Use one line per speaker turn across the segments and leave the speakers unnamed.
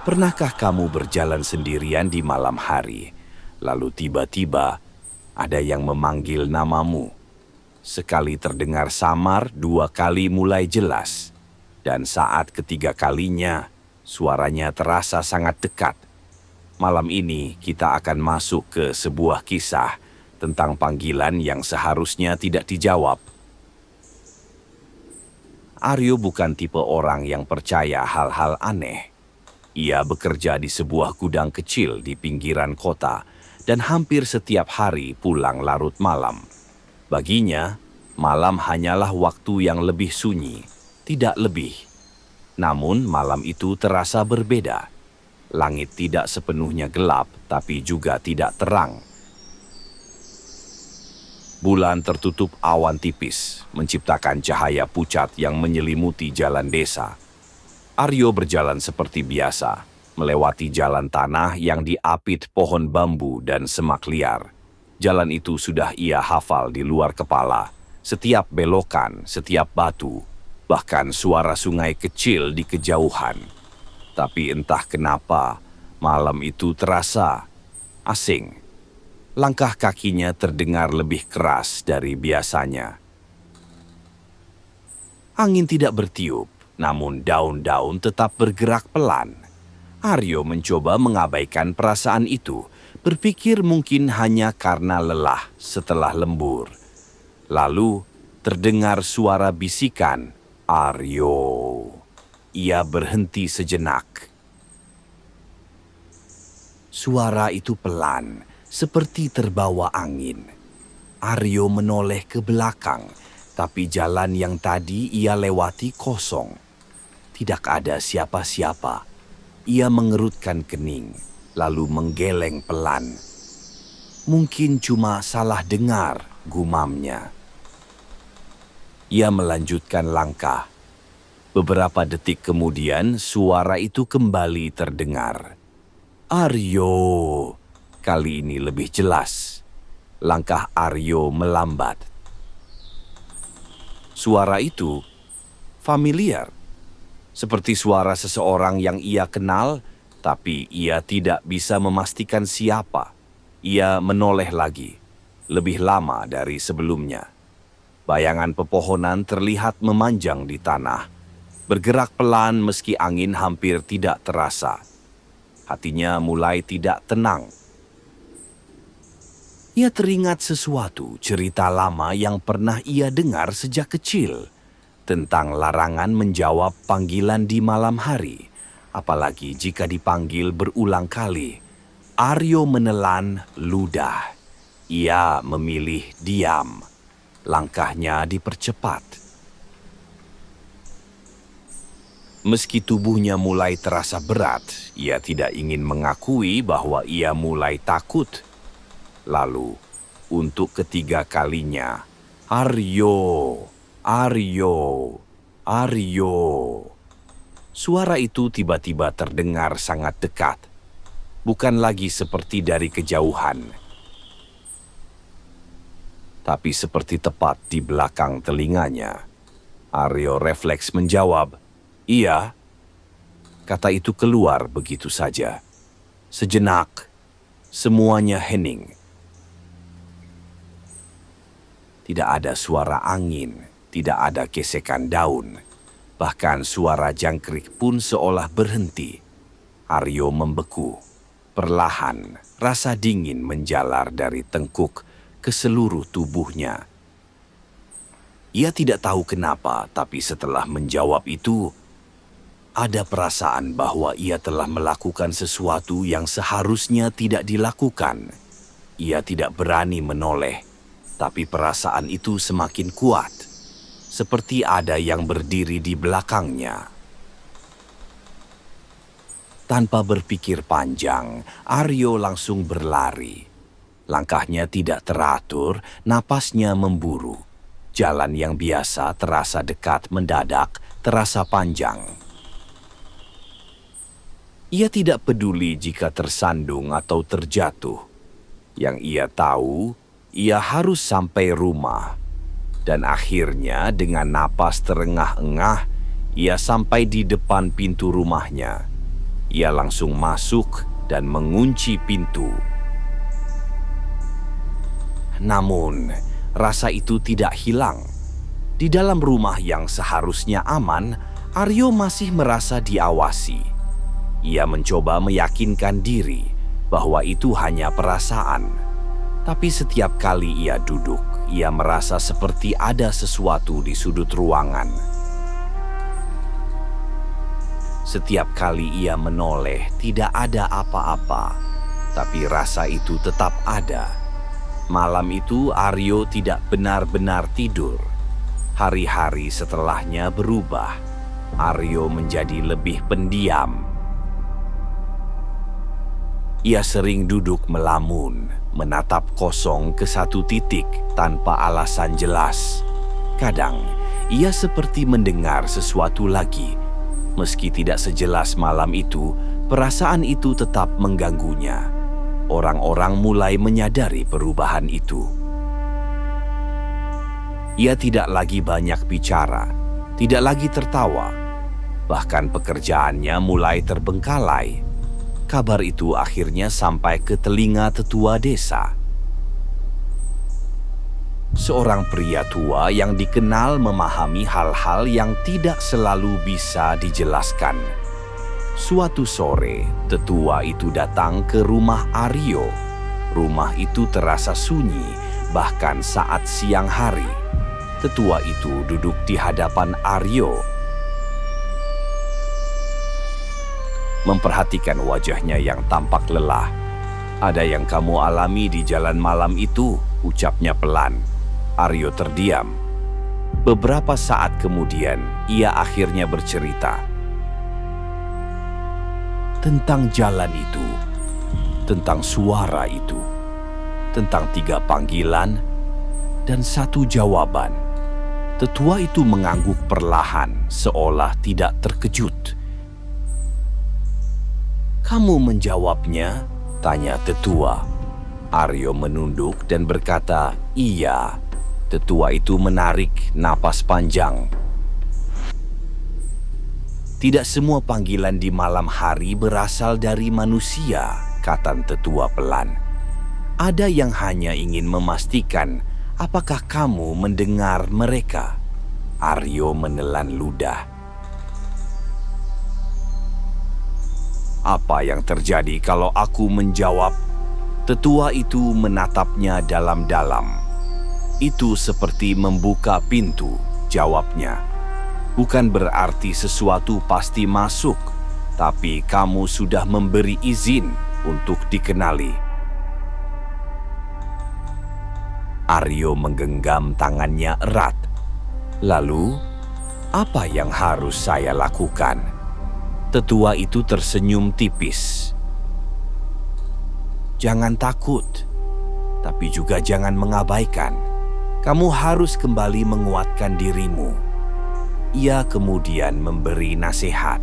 Pernahkah kamu berjalan sendirian di malam hari, lalu tiba-tiba ada yang memanggil namamu? Sekali terdengar samar, dua kali mulai jelas, dan saat ketiga kalinya suaranya terasa sangat dekat. Malam ini kita akan masuk ke sebuah kisah tentang panggilan yang seharusnya tidak dijawab. Aryo bukan tipe orang yang percaya hal-hal aneh. Ia bekerja di sebuah gudang kecil di pinggiran kota dan hampir setiap hari pulang larut malam. Baginya, malam hanyalah waktu yang lebih sunyi, tidak lebih. Namun malam itu terasa berbeda. Langit tidak sepenuhnya gelap, tapi juga tidak terang. Bulan tertutup awan tipis, menciptakan cahaya pucat yang menyelimuti jalan desa. Aryo berjalan seperti biasa, melewati jalan tanah yang diapit pohon bambu dan semak liar. Jalan itu sudah ia hafal di luar kepala. Setiap belokan, setiap batu, bahkan suara sungai kecil di kejauhan. Tapi entah kenapa, malam itu terasa asing. Langkah kakinya terdengar lebih keras dari biasanya. Angin tidak bertiup. Namun daun-daun tetap bergerak pelan. Aryo mencoba mengabaikan perasaan itu, berpikir mungkin hanya karena lelah setelah lembur. Lalu terdengar suara bisikan, "Aryo." Ia berhenti sejenak. Suara itu pelan, seperti terbawa angin. Aryo menoleh ke belakang, tapi jalan yang tadi ia lewati kosong. Tidak ada siapa-siapa. Ia mengerutkan kening, lalu menggeleng pelan. Mungkin cuma salah dengar, gumamnya. Ia melanjutkan langkah. Beberapa detik kemudian, suara itu kembali terdengar. "Aryo." Kali ini lebih jelas. Langkah Aryo melambat. Suara itu familiar. Seperti suara seseorang yang ia kenal, tapi ia tidak bisa memastikan siapa. Ia menoleh lagi, lebih lama dari sebelumnya. Bayangan pepohonan terlihat memanjang di tanah, bergerak pelan meski angin hampir tidak terasa. Hatinya mulai tidak tenang. Ia teringat sesuatu, cerita lama yang pernah ia dengar sejak kecil, tentang larangan menjawab panggilan di malam hari, apalagi jika dipanggil berulang kali. Aryo menelan ludah. Ia memilih diam. Langkahnya dipercepat. Meski tubuhnya mulai terasa berat, ia tidak ingin mengakui bahwa ia mulai takut. Lalu, untuk ketiga kalinya, "Aryo! Aryo! Aryo!" Suara itu tiba-tiba terdengar sangat dekat. Bukan lagi seperti dari kejauhan, tapi seperti tepat di belakang telinganya. Aryo refleks menjawab, "Iya." Kata itu keluar begitu saja. Sejenak, semuanya hening. Tidak ada suara angin. Tidak ada gesekan daun, bahkan suara jangkrik pun seolah berhenti. Aryo membeku. Perlahan, rasa dingin menjalar dari tengkuk ke seluruh tubuhnya. Ia tidak tahu kenapa, tapi setelah menjawab itu, ada perasaan bahwa ia telah melakukan sesuatu yang seharusnya tidak dilakukan. Ia tidak berani menoleh, tapi perasaan itu semakin kuat. Seperti ada yang berdiri di belakangnya. Tanpa berpikir panjang, Aryo langsung berlari. Langkahnya tidak teratur, napasnya memburu. Jalan yang biasa terasa dekat mendadak, terasa panjang. Ia tidak peduli jika tersandung atau terjatuh. Yang ia tahu, ia harus sampai rumah. Dan akhirnya dengan napas terengah-engah, ia sampai di depan pintu rumahnya. Ia langsung masuk dan mengunci pintu. Namun, rasa itu tidak hilang. Di dalam rumah yang seharusnya aman, Aryo masih merasa diawasi. Ia mencoba meyakinkan diri bahwa itu hanya perasaan. Tapi setiap kali ia duduk, ia merasa seperti ada sesuatu di sudut ruangan. Setiap kali ia menoleh, tidak ada apa-apa, tapi rasa itu tetap ada. Malam itu Aryo tidak benar-benar tidur. Hari-hari setelahnya berubah. Aryo menjadi lebih pendiam. Ia sering duduk melamun, menatap kosong ke satu titik tanpa alasan jelas. Kadang, ia seperti mendengar sesuatu lagi. Meski tidak sejelas malam itu, perasaan itu tetap mengganggunya. Orang-orang mulai menyadari perubahan itu. Ia tidak lagi banyak bicara, tidak lagi tertawa. Bahkan pekerjaannya mulai terbengkalai. Kabar itu akhirnya sampai ke telinga tetua desa. Seorang pria tua yang dikenal memahami hal-hal yang tidak selalu bisa dijelaskan. Suatu sore, tetua itu datang ke rumah Aryo. Rumah itu terasa sunyi, bahkan saat siang hari. Tetua itu duduk di hadapan Aryo, memperhatikan wajahnya yang tampak lelah. "Ada yang kamu alami di jalan malam itu?" ucapnya pelan. Aryo terdiam. Beberapa saat kemudian, ia akhirnya bercerita. Tentang jalan itu, tentang suara itu, tentang 3 panggilan, dan 1 jawaban. Tetua itu mengangguk perlahan, seolah tidak terkejut. "Kamu menjawabnya?" tanya tetua. Aryo menunduk dan berkata, "Iya." Tetua itu menarik napas panjang. "Tidak semua panggilan di malam hari berasal dari manusia," kata tetua pelan. "Ada yang hanya ingin memastikan apakah kamu mendengar mereka." Aryo menelan ludah. "Apa yang terjadi kalau aku menjawab?" Tetua itu menatapnya dalam-dalam. "Itu seperti membuka pintu," jawabnya. "Bukan berarti sesuatu pasti masuk, tapi kamu sudah memberi izin untuk dikenali." Aryo menggenggam tangannya erat. "Lalu, apa yang harus saya lakukan?" Tetua itu tersenyum tipis. "Jangan takut, tapi juga jangan mengabaikan. Kamu harus kembali menguatkan dirimu." Ia kemudian memberi nasihat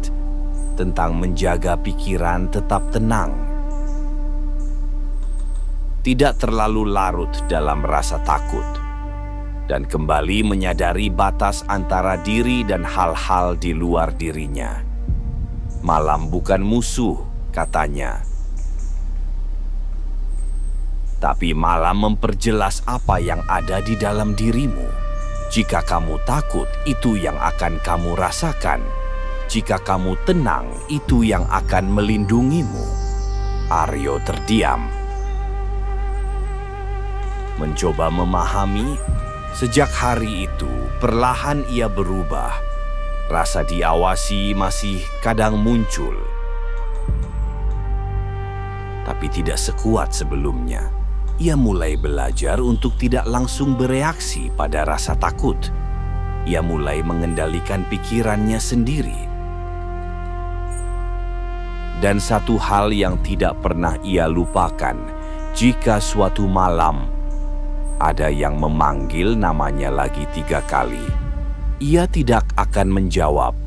tentang menjaga pikiran tetap tenang. Tidak terlalu larut dalam rasa takut, dan kembali menyadari batas antara diri dan hal-hal di luar dirinya. "Malam bukan musuh," katanya. "Tapi malam memperjelas apa yang ada di dalam dirimu. Jika kamu takut, itu yang akan kamu rasakan. Jika kamu tenang, itu yang akan melindungimu." Aryo terdiam. Mencoba memahami, sejak hari itu perlahan ia berubah. Rasa diawasi masih kadang muncul, tapi tidak sekuat sebelumnya. Ia mulai belajar untuk tidak langsung bereaksi pada rasa takut. Ia mulai mengendalikan pikirannya sendiri. Dan satu hal yang tidak pernah ia lupakan, jika suatu malam ada yang memanggil namanya lagi 3 kali, ia tidak akan menjawab.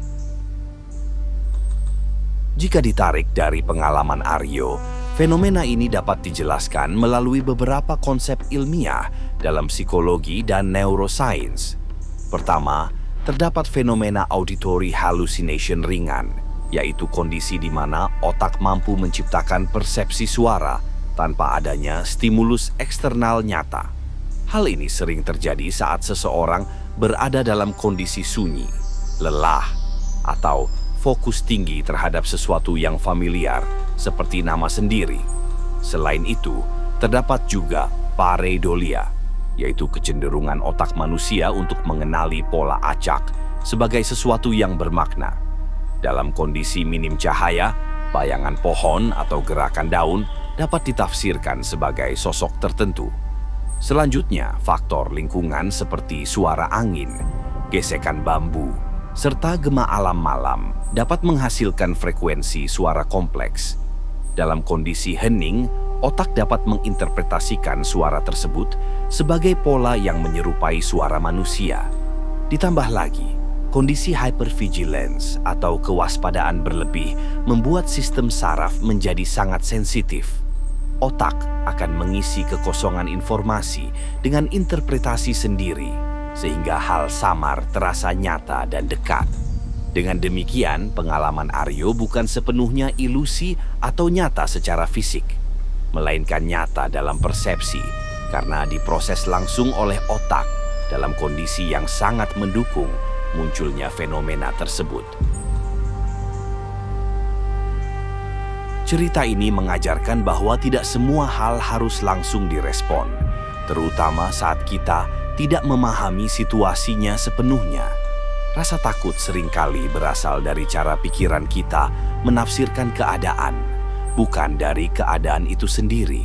Jika ditarik dari pengalaman Aryo, fenomena ini dapat dijelaskan melalui beberapa konsep ilmiah dalam psikologi dan neuroscience. Pertama, terdapat fenomena auditory hallucination ringan. yaitu kondisi di mana otak mampu menciptakan persepsi suara tanpa adanya stimulus eksternal nyata. Hal ini sering terjadi saat seseorang berada dalam kondisi sunyi, lelah, atau fokus tinggi terhadap sesuatu yang familiar seperti nama sendiri. Selain itu, terdapat juga pareidolia, yaitu kecenderungan otak manusia untuk mengenali pola acak sebagai sesuatu yang bermakna. Dalam kondisi minim cahaya, bayangan pohon atau gerakan daun dapat ditafsirkan sebagai sosok tertentu. Selanjutnya, faktor lingkungan seperti suara angin, gesekan bambu, serta gema alam malam dapat menghasilkan frekuensi suara kompleks. Dalam kondisi hening, otak dapat menginterpretasikan suara tersebut sebagai pola yang menyerupai suara manusia. Ditambah lagi, kondisi hypervigilance atau kewaspadaan berlebih membuat sistem saraf menjadi sangat sensitif. Otak akan mengisi kekosongan informasi dengan interpretasi sendiri, sehingga hal samar terasa nyata dan dekat. Dengan demikian, pengalaman Aryo bukan sepenuhnya ilusi atau nyata secara fisik, melainkan nyata dalam persepsi karena diproses langsung oleh otak dalam kondisi yang sangat mendukung munculnya fenomena tersebut. Cerita ini mengajarkan bahwa tidak semua hal harus langsung direspon, terutama saat kita tidak memahami situasinya sepenuhnya. Rasa takut seringkali berasal dari cara pikiran kita menafsirkan keadaan, bukan dari keadaan itu sendiri.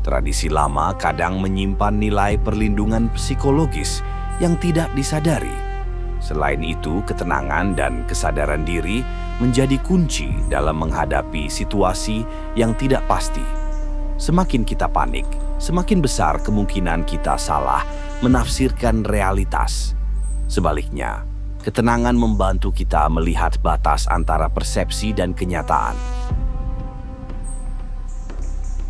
Tradisi lama kadang menyimpan nilai perlindungan psikologis yang tidak disadari. Selain itu, ketenangan dan kesadaran diri menjadi kunci dalam menghadapi situasi yang tidak pasti. Semakin kita panik, semakin besar kemungkinan kita salah menafsirkan realitas. Sebaliknya, ketenangan membantu kita melihat batas antara persepsi dan kenyataan.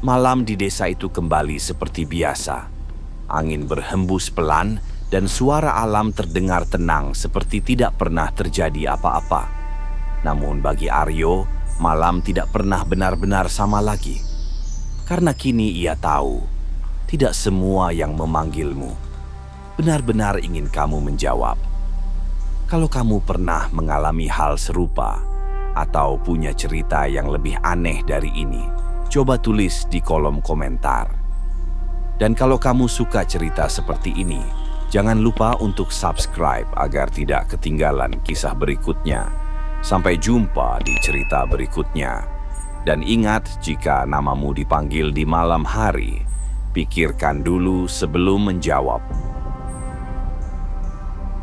Malam di desa itu kembali seperti biasa. Angin berhembus pelan dan suara alam terdengar tenang seperti tidak pernah terjadi apa-apa. Namun bagi Aryo, malam tidak pernah benar-benar sama lagi. Karena kini ia tahu, tidak semua yang memanggilmu benar-benar ingin kamu menjawab. Kalau kamu pernah mengalami hal serupa atau punya cerita yang lebih aneh dari ini, coba tulis di kolom komentar. Dan kalau kamu suka cerita seperti ini, jangan lupa untuk subscribe agar tidak ketinggalan kisah berikutnya. Sampai jumpa di cerita berikutnya. Dan ingat, jika namamu dipanggil di malam hari, pikirkan dulu sebelum menjawab.